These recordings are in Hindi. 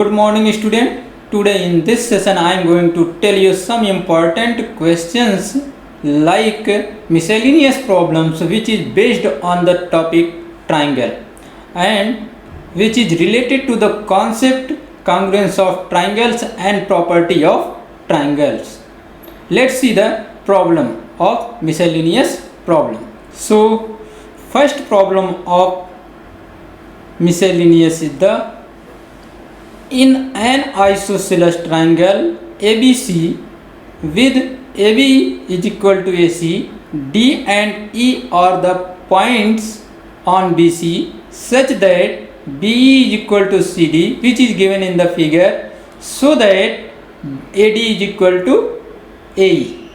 Good morning student. Today in this session I am going to tell you some important questions like miscellaneous problems which is based on the topic triangle and which is related to the concept congruence of triangles and property of triangles. Let's see the problem of miscellaneous problem. So first problem of miscellaneous is the in an isosceles triangle ABC with AB is equal to AC, D and E are the points on BC such that BE is equal to CD which is given in the figure so that AD is equal to AE.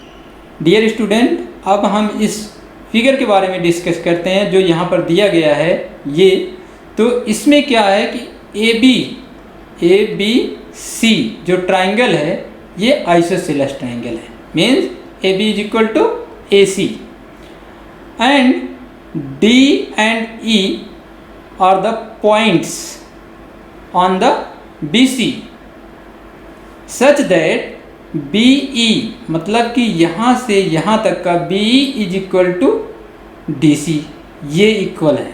Dear student, अब हम इस फिगर के बारे में डिस्कस करते हैं जो यहाँ पर दिया गया है ये। तो इसमें क्या है कि ABC जो ट्राइंगल है ये आइसोसेलेस ट्राइंगल है, means AB is equal to AC and D and E are the points on the BC such that BE मतलब कि यहाँ से यहाँ तक का BE is equal to DC, ये इक्वल है।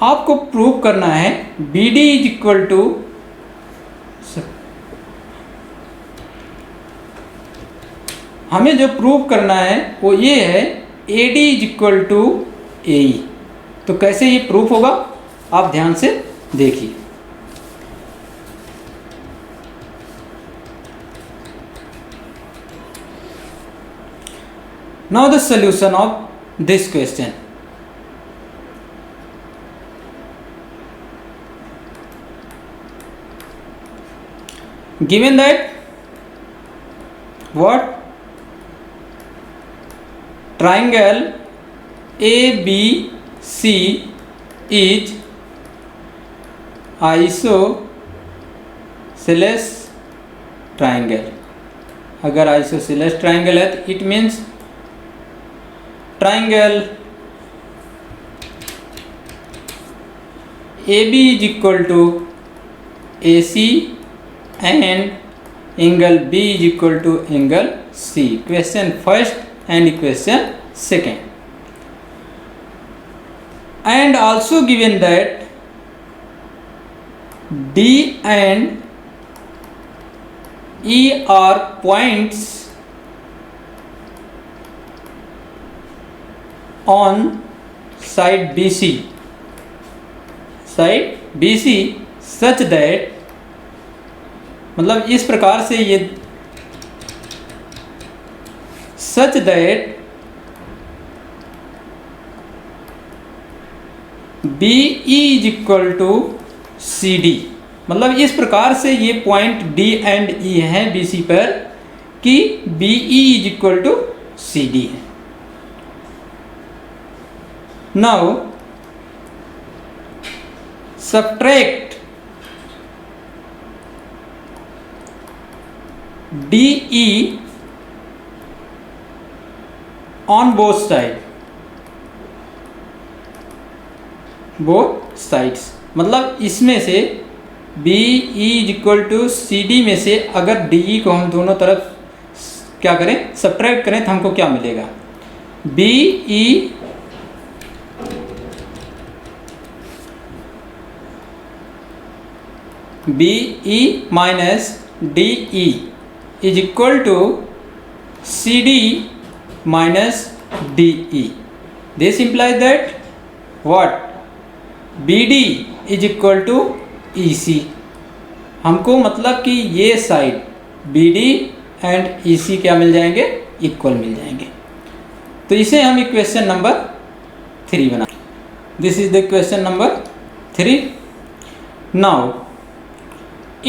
आपको प्रूव करना है BD इज इक्वल टू हमें जो प्रूव करना है वो ये है AD is equal to AE। तो कैसे ये प्रूफ होगा आप ध्यान से देखिए। Now the solution of this question. Given that what triangle ABC is isosceles triangle, अगर isosceles triangle है तो it means triangle AB is equal to AC and angle B is equal to angle C. Question first and question second. And also given that D and E are points on side BC such that मतलब इस प्रकार से ये such that BE is equal to CD, मतलब इस प्रकार से ये पॉइंट D एंड E हैं BC पर कि BE is equal to CD है। Now subtract DE on both sides, मतलब इसमें से BE is equal to CD में से अगर DE को हम दोनों तरफ क्या करें सब्ट्रैक्ट करें तो हमको क्या मिलेगा BE minus DE is equal to CD minus DE. This implies that what BD is equal to EC. हमको मतलब कि ये साइड BD एंड EC क्या मिल जाएंगे, इक्वल मिल जाएंगे। तो इसे हम इक्वेशन नंबर 3 बना। This is the question number 3। Now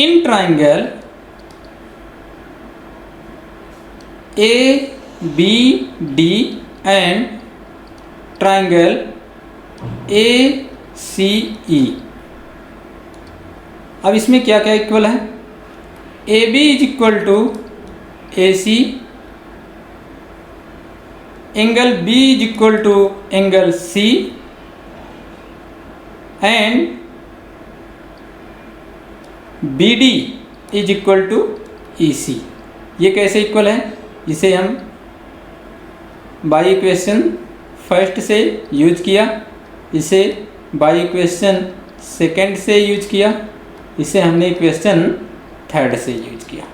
in triangle ABD and triangle ACE, अब इसमें क्या क्या इक्वल है AB is equal to AC, angle B is equal to angle C and B D is equal to E C. ये कैसे इक्वल है, इसे हम बाई इक्वेशन फर्स्ट से यूज किया, इसे बाई इक्वेशन सेकंड से यूज किया, इसे हमने इक्वेशन थर्ड से यूज किया।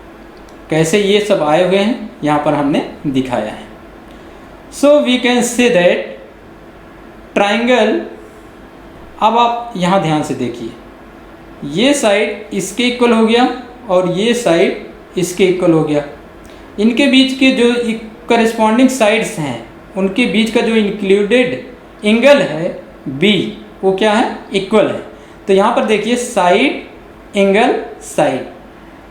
कैसे ये सब आए हुए हैं यहाँ पर हमने दिखाया है। So we can say that triangle, अब आप यहाँ ध्यान से देखिए, ये साइड इसके इक्वल हो गया और ये साइड इसके इक्वल हो गया। इनके बीच के जो करस्पॉन्डिंग साइड्स हैं उनके बीच का जो इंक्लूडेड एंगल है बी, वो क्या है, इक्वल है। तो यहाँ पर देखिए side angle side,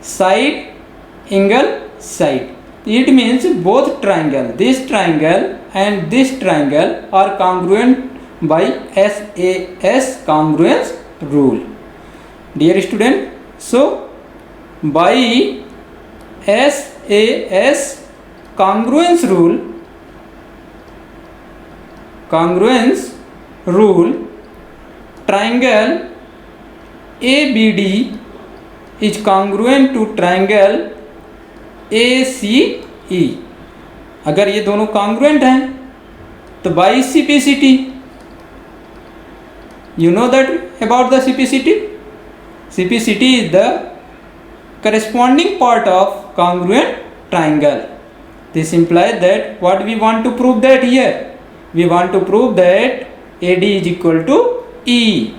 side angle side, it means both triangle, this triangle and this triangle are congruent by SAS congruence rule. Dear student, so by SAS congruence rule, triangle ABD is congruent to triangle ACE. अगर ये दोनों congruent हैं तो by CPCT, you know that about the CPCT? CPCT is the corresponding part of congruent triangle. This implies that what we want to prove that here? We want to prove that AD is equal to E.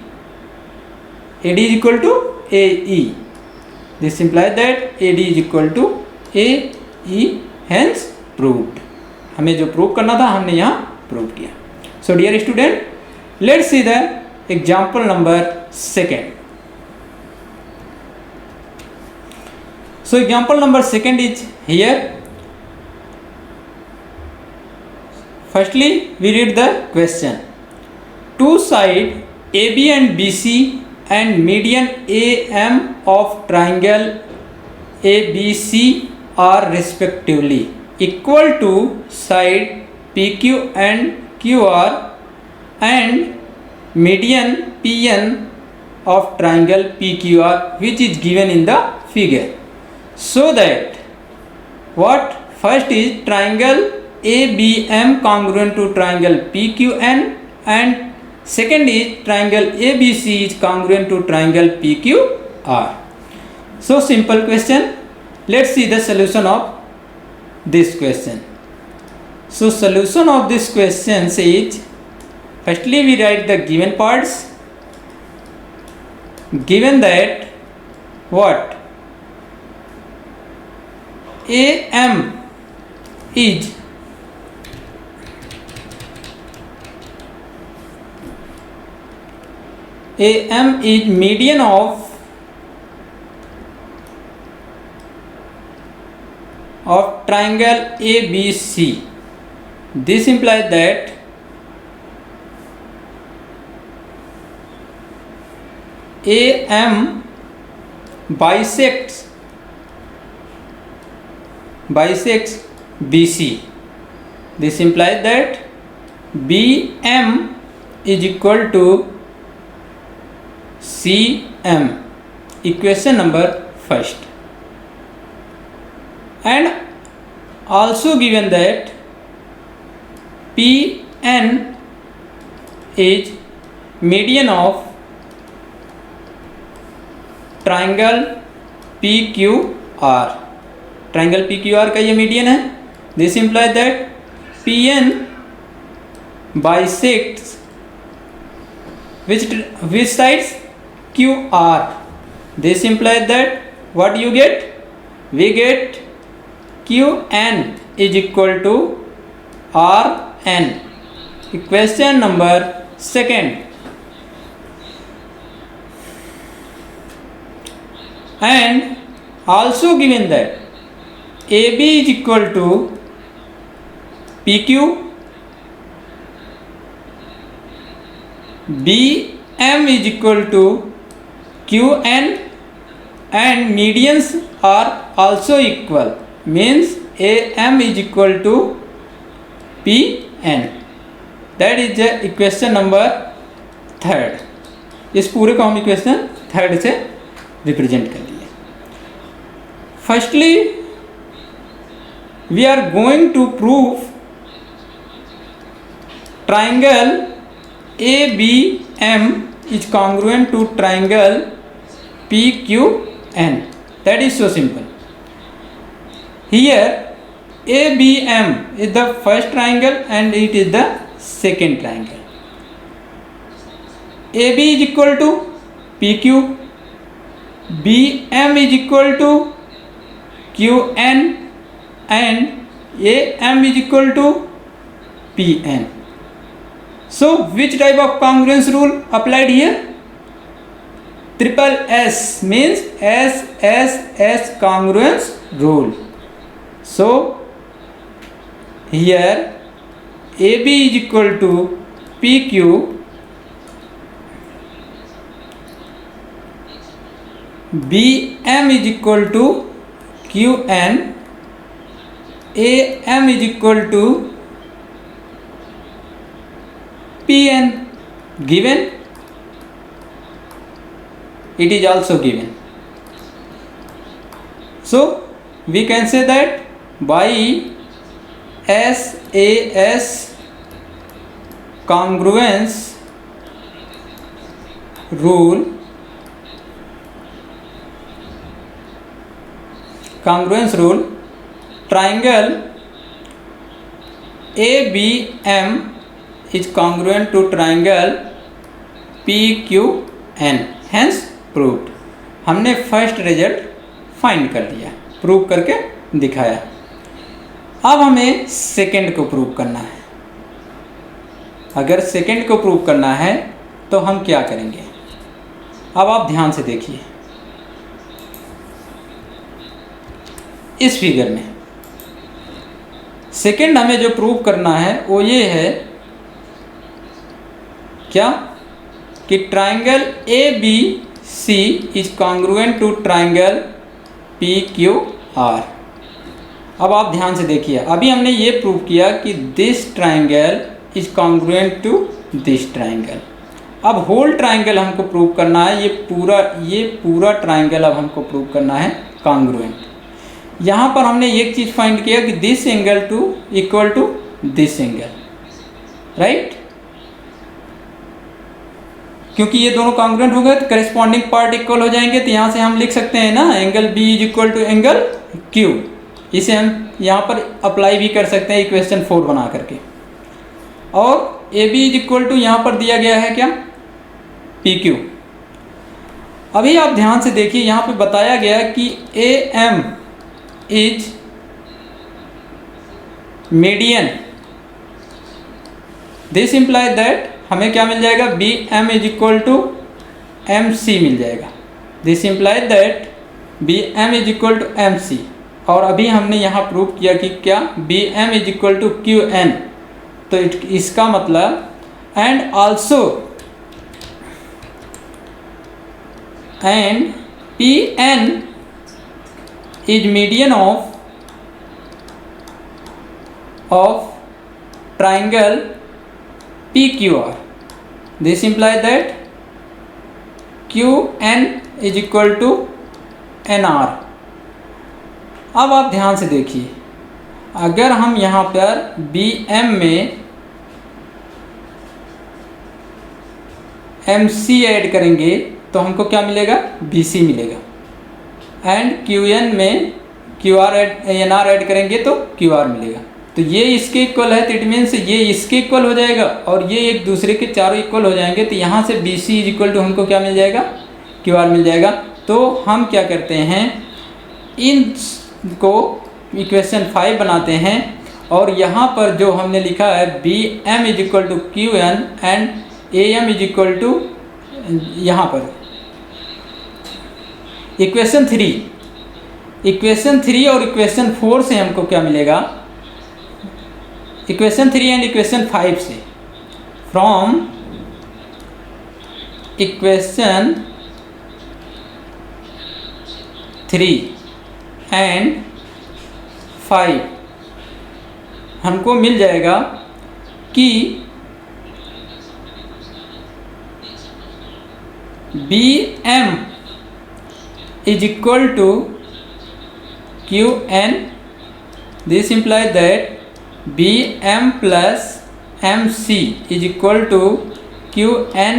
AD is equal to AE. This implies that AD is equal to AE, hence proved. हमें जो प्रूव करना था हमने यहाँ प्रूव किया. So dear student, let's see the example number second. So example number second is here. Firstly we read the question. Two sides AB and BC and median AM of triangle ABC are respectively equal to side PQ and QR and median PN of triangle PQR, which is given in the figure. So that what first is triangle ABM congruent to triangle PQN and second is triangle ABC is congruent to triangle PQR. So simple question. Let's see the solution of this question. So solution of this question is, firstly we write the given parts. Given that what AM is median of triangle ABC. This implies that AM bisects BC. This implies that BM is equal to CM. Equation number first. And also given that PN is median of triangle PQR. Triangle PQR का ये मीडियन है. This implies that PN bisects which sides? QR. This implies that what you get? We get QN is equal to RN. Question number second. And also given that AB is equal to PQ, BM is equal to QN and medians are also equal, means AM is equal to PN. That is the equation number third. इस पूरे को हम इक्वेशन थर्ड से रिप्रेजेंट कर दिए। Firstly we are going to prove triangle ABM is congruent to triangle PQN. That is so simple. Here ABM is the first triangle and it is the second triangle. AB is equal to PQ, BM is equal to QN and AM is equal to PN. So which type of congruence rule applied here? Triple S means SSS congruence rule. So here AB is equal to PQ, BM is equal to QN, AM is equal to PN. Given? It is also given. So we can say that by SAS congruence rule, triangle ABM is congruent to triangle PQN, hence proved. हमने फर्स्ट रिजल्ट फाइंड कर लिया, प्रूव करके दिखाया। अब हमें सेकंड को प्रूव करना है। अगर सेकंड को प्रूव करना है तो हम क्या करेंगे, अब आप ध्यान से देखिए। इस फिगर में सेकंड हमें जो प्रूव करना है वो ये है क्या, कि triangle ABC is congruent to triangle PQR। अब आप ध्यान से देखिए, अभी हमने ये प्रूव किया कि this triangle is congruent to this triangle. अब होल ट्राइंगल हमको प्रूव करना है, ये पूरा ट्राइंगल अब हमको प्रूव करना है कॉन्ग्रुएंट। यहाँ पर हमने एक चीज़ फाइंड किया कि this angle to equal to this angle, right, क्योंकि ये दोनों कॉन्ग्रुएंट हो गए तो करेस्पॉन्डिंग पार्ट इक्वल हो जाएंगे। तो यहाँ से हम लिख सकते हैं ना, angle B is equal to angle Q। इसे हम यहाँ पर अप्लाई भी कर सकते हैं इक्वेशन 4 बना करके। और AB इज इक्वल टू यहाँ पर दिया गया है क्या, PQ। अभी आप ध्यान से देखिए, यहाँ पे बताया गया कि AM is median. This imply that हमें क्या मिल जाएगा, BM is equal to MC मिल जाएगा। This imply that BM is equal to MC। और अभी हमने यहाँ प्रूव किया कि क्या, BM is equal to QN। तो इसका मतलब and also and PN is median of triangle PQR. This implies that QN is equal to NR। अब आप ध्यान से देखिए, अगर हम यहाँ पर BM में MC ऐड करेंगे तो हमको क्या मिलेगा, BC मिलेगा। एंड QN में NR ऐड करेंगे तो QR मिलेगा। तो ये इसके इक्वल है, तो इट मीन्स ये इसके इक्वल हो जाएगा और ये एक दूसरे के चारों इक्वल हो जाएंगे। तो यहाँ से BC इज इक्वल टू हमको क्या मिल जाएगा, QR मिल जाएगा। तो हम क्या करते हैं, इन को इक्वेशन 5 बनाते हैं और यहाँ पर जो हमने लिखा है BM is equal to QN and AM is equal to, यहाँ पर इक्वेशन 3 और इक्वेशन 4 से हमको क्या मिलेगा, इक्वेशन 3 एंड इक्वेशन 5 से, फ्रॉम इक्वेशन 3 एंड 5 हमको मिल जाएगा कि BM is equal to Qn. This implies that Bm plus Mc is equal to Qn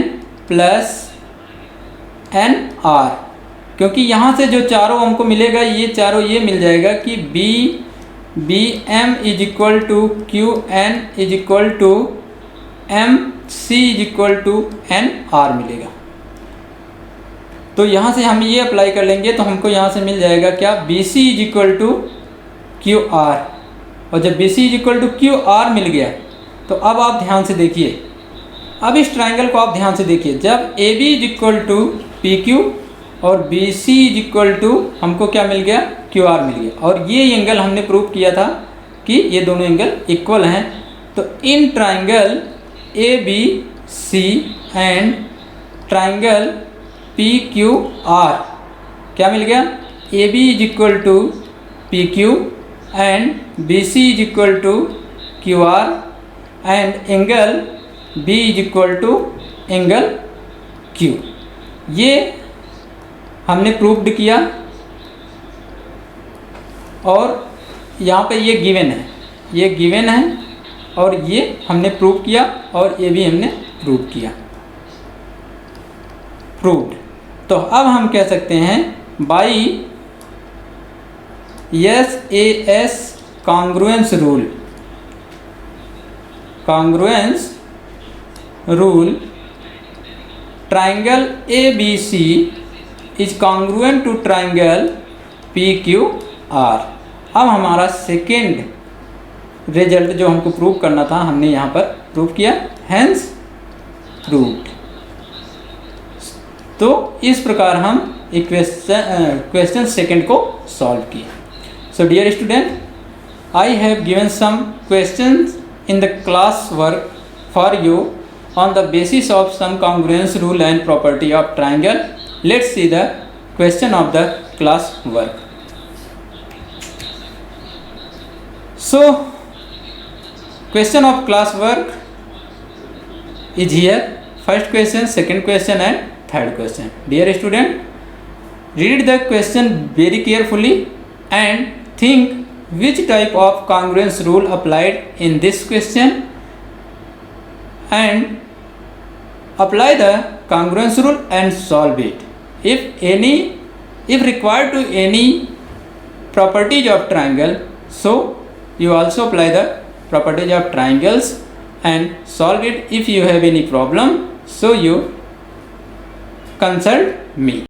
plus Nr, क्योंकि यहाँ से जो चारों हमको मिलेगा ये चारों ये मिल जाएगा कि Bm is equal to Qn is equal to Mc is equal to Nr मिलेगा। तो यहाँ से हम ये अप्लाई कर लेंगे तो हमको यहाँ से मिल जाएगा क्या, Bc is equal to QR। और जब Bc is equal to QR मिल गया तो अब आप ध्यान से देखिए, अब इस ट्राइंगल को आप ध्यान से देखिए, जब AB is equal to PQ और BC इज इक्वल टू हमको क्या मिल गया, QR मिल गया। और ये एंगल हमने प्रूव किया था कि ये दोनों एंगल इक्वल हैं। तो इन triangle ABC and triangle PQR क्या मिल गया, AB is equal to PQ and BC is equal to QR and angle B is equal to angle Q। ये हमने प्रूव्ड किया और यहाँ पे ये गिवन है, ये गिवन है और ये हमने प्रूव किया और ये भी हमने प्रूव किया, प्रूव्ड। तो अब हम कह सकते हैं by SAS congruence rule, congruence rule triangle ABC is congruent to triangle PQR। अब हमारा सेकेंड रिजल्ट जो हमको प्रूव करना था हमने यहाँ पर प्रूव किया, हैंस प्रूव्ड। तो इस प्रकार हम क्वेश्चन सेकेंड को सॉल्व किए। So dear student, I have given some questions in the class work for you on the basis of some congruence rule and property of triangle. Let's see the question of the class work. So question of class work is here, first question, second question and third question. Dear student, read the question very carefully and think which type of congruence rule applied in this question and apply the congruence rule and solve it. If required to any properties of triangle, so you also apply the properties of triangles and solve it. If you have any problem, so you consult me.